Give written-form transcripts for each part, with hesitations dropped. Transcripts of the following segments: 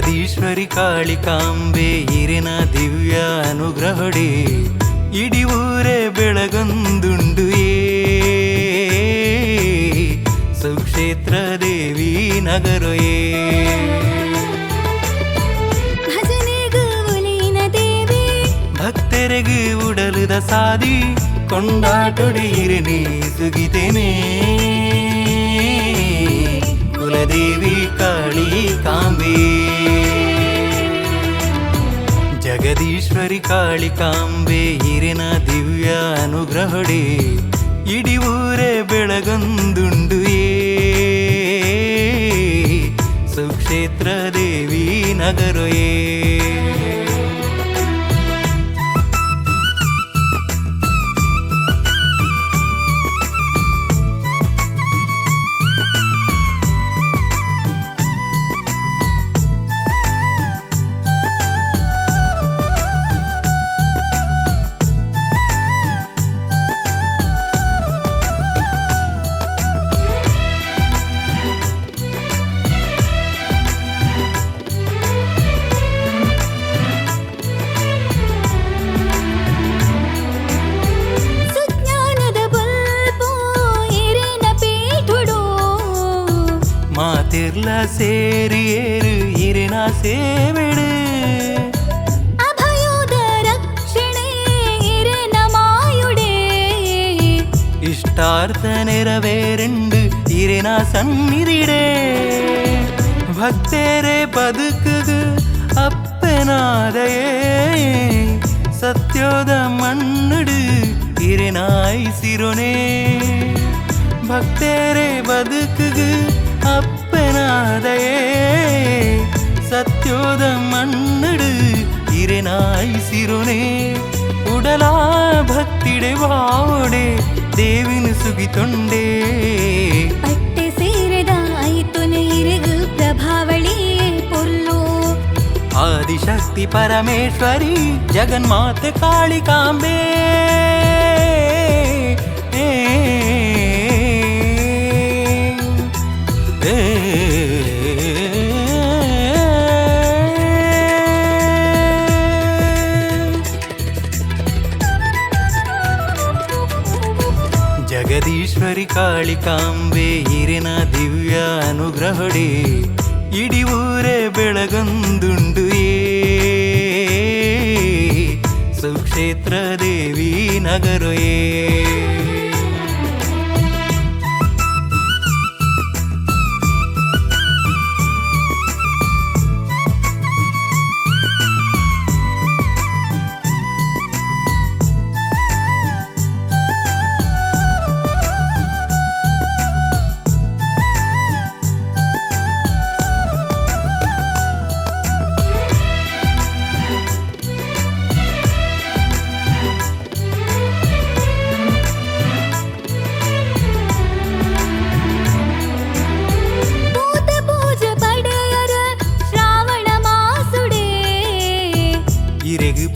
ಜಗದೀಶ್ವರಿ ಕಾಳಿಕಾಂಬೆ ಹಿರಿನ ದಿವ್ಯ ಅನುಗ್ರಹಡೆ ಇಡೀ ಊರೇ ಬೆಳಗೊಂದುಂಡು ಸುಕ್ಷೇತ್ರ ದೇವಿ ನಗರಯೇ ಭಜನೆಗೂ ಒಲಿನ ದೇವಿ ಭಕ್ತರಿಗೆ ಉಡಲುದ ಸಾದಿ ಕೊಂಡಾಟೊಡಿ ಇರಿನಿ ಸುಗಿತೇನೆ ಕುಲದೇವಿ ಕಾಳಿಕಾಂಬೆ ಜಗದೀಶ್ವರಿ ಕಾಳಿಕಾಂಬೆ ಹಿರಿನ ದಿವ್ಯ ಅನುಗ್ರಹಡೆ ಇಡೀ ಊರೇ ಬೆಳಗೊಂದುಂಡು ಸುಕ್ಷೇತ್ರ ದೇವಿ ನಗರಯೇ ಮಾತಿರ್ಲ ಸೇರಿಯೇರು ಇರಿನ ಸೇವೆಡು ಅಭಯೋದ ರಕ್ಷಣೆ ಇರೆನ ಮಾಯುಡೆ ಇಷ್ಟಾರ್ಥ ನೆರವೇರೆಂಡು ಇರಿನ ಸನ್ನಿಧಿಡೆ ಭಕ್ತರೇ ಬದುಕುಗು ಅಪ್ಪನಾದಯೇ ಸತ್ಯೋದ ಮಣ್ಣುಡು ಇರಿನಾಯಿಸಿರೋನೇ ಭಕ್ತರೇ ಬದುಕುಗು ಅಪ್ಪನಾದಯೇ ಸತ್ಯೋದ ಮಣ್ಣಡು ಇರೆನಾಯಿಸಿರೋನೆ ಉಡಲಾ ಭಕ್ತಿಡೆ ಬಾವೊಡೆ ದೇವಿನ ಸುಗಿತೊಂಡೆ ಪಟ್ಟೆ ಸೇರೆದ ಐತುನೆ ಇರೆಗು ಪ್ರಭಾವಳಿಯೇ ಪೊರ್ಲು ಆದಿಶಕ್ತಿ ಪರಮೇಶ್ವರಿ ಜಗನ್ಮಾತೆ ಕಾಳಿಕಾಂಬೆ ಜಗದೀಶ್ವರಿ ಕಾಳಿಕಾಂಬೆ ಹಿರಿನ ದಿವ್ಯ ಅನುಗ್ರಹಡೆ ಇಡೀ ಊರೇ ಬೆಳಗೊಂದುಂಡು ಸುಕ್ಷೇತ್ರ ದೇವಿ ನಗರಯೇ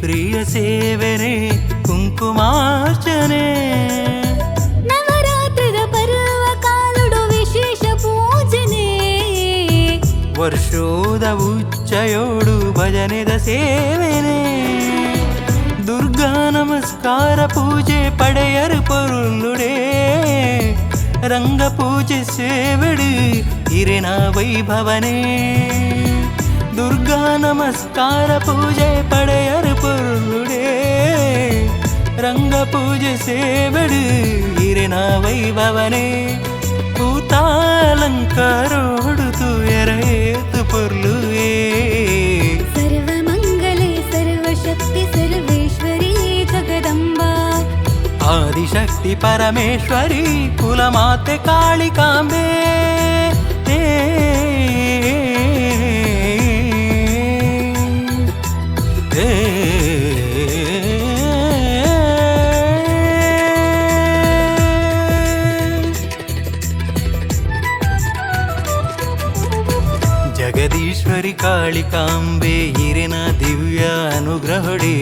ಪ್ರಿಯ ಸೇವನೆ ಕುಂಕುಮಾರ್ಚನೆ ನವರಾತ್ರಿದ ಪರ್ವ ಕಾಲುಡು ವಿಶೇಷ ಪೂಜನೆ ವರ್ಷೋದ ಉಚ್ಚಯೋಡು ಭಜನೆದ ಸೇವೆನೆ ದುರ್ಗಾ ನಮಸ್ಕಾರ ಪೂಜೆ ಪಡೆಯರು ಪೊರುಳುಡೆ ರಂಗ ಪೂಜೆ ಸೇವೆಡು ಹಿರಿನ ವೈಭವನೆ ದುರ್ಗಾ ನಮಸ್ಕಾರ ಪೂಜೆ ಪಡೆಯರು ಪೊರುಳುಡೆ ರಂಗ ಪೂಜೆ ಸೇವೆಡು ಹಿರಿನ ವೈಭವನೆ ಭೂತಾಲಂಕಾರೋಡು ತುಯರೇತು ಪೊರ್ಲುಯೇ ಸರ್ವಮಂಗಲೆ ಸರ್ವಶಕ್ತಿ ಸರ್ವೇಶ್ವರಿ ಜಗದಂಬಾ ಆದಿಶಕ್ತಿ ಪರಮೇಶ್ವರಿ ಕುಲಮಾತೆ ಕಾಳಿಕಾಂಬೆ ಜಗದೀಶ್ವರಿ ಕಾಳಿಕಾಂಬೆ ಹಿರಿನ ದಿವ್ಯ ಅನುಗ್ರಹಡೆ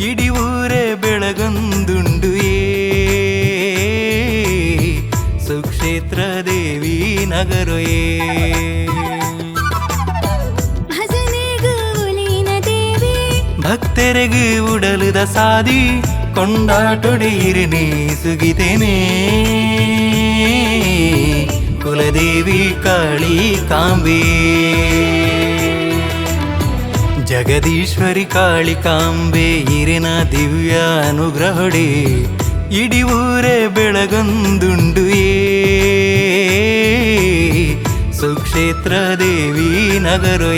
ಇಡೀ ಊರೇ ಬೆಳಗೊಂದುಂಡು ಸುಕ್ಷೇತ್ರ ದೇವಿ ನಗರಯೇ ಭಜನೆ ಭಕ್ತರಿಗೆ ಉಡಲುದ ಸಾದಿ ಕೊಂಡಾಟೊಡೆಯಿರಿನಿ ಸುಗಿತೇನೆ ಕುಲದೇವಿ ಕಾಳಿ ಕಾಂಬೆ ಜಗದೀಶ್ವರಿ ಕಾಳಿ ಕಾಂಬೆ ಇರಿನ ದಿವ್ಯ ಅನುಗ್ರಹೊಡೆ ಇಡೀ ಊರೇ ಬೆಳಗೊಂದುಂಡು ಸುಕ್ಷೇತ್ರ ದೇವಿ ನಗರೇ